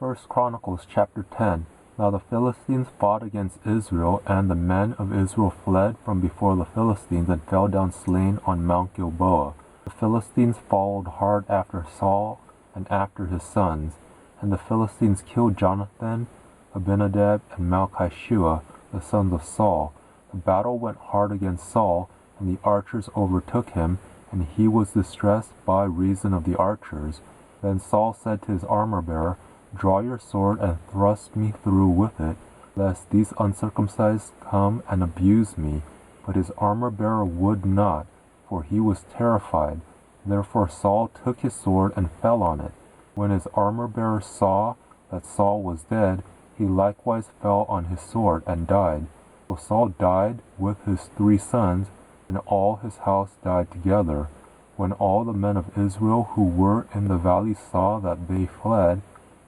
1 Chronicles chapter 10. Now the Philistines fought against Israel, and the men of Israel fled from before the Philistines and fell down slain on Mount Gilboa. The Philistines followed hard after Saul and after his sons, and the Philistines killed Jonathan, Abinadab, and Malchishua, the sons of Saul. The battle went hard against Saul, and the archers overtook him, and he was distressed by reason of the archers. Then Saul said to his armor-bearer, Draw your sword and thrust me through with it, lest these uncircumcised come and abuse me. But his armor-bearer would not, for he was terrified. Therefore Saul took his sword and fell on it. When his armor-bearer saw that Saul was dead, he likewise fell on his sword and died. So Saul died with his 3 sons, and all his house died together. When all the men of Israel who were in the valley saw that they fled,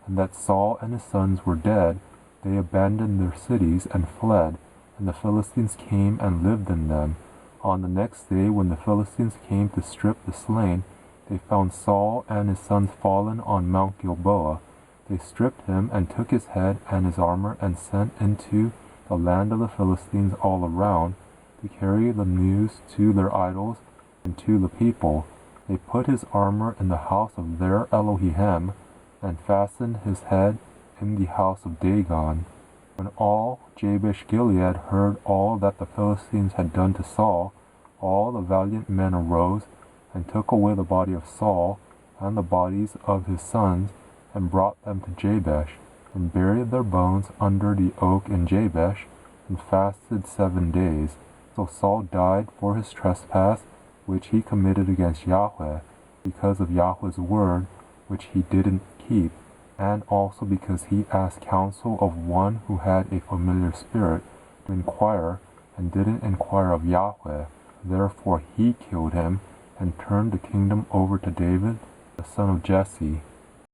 and that Saul and his sons were dead, they abandoned their cities and fled, and the Philistines came and lived in them. On the next day, when the Philistines came to strip the slain, they found Saul and his sons fallen on Mount Gilboa. They stripped him and took his head and his armor and sent into the land of the Philistines all around to carry the news to their idols and to the people. They put his armor in the house of their Elohim, and fastened his head in the house of Dagon. When all Jabesh Gilead heard all that the Philistines had done to Saul, all the valiant men arose and took away the body of Saul and the bodies of his sons, and brought them to Jabesh, and buried their bones under the oak in Jabesh, and fasted 7 days. So Saul died for his trespass which he committed against Yahweh, because of Yahweh's word which he didn't keep, and also because he asked counsel of one who had a familiar spirit to inquire, and didn't inquire of Yahweh. Therefore he killed him, and turned the kingdom over to David, the son of Jesse.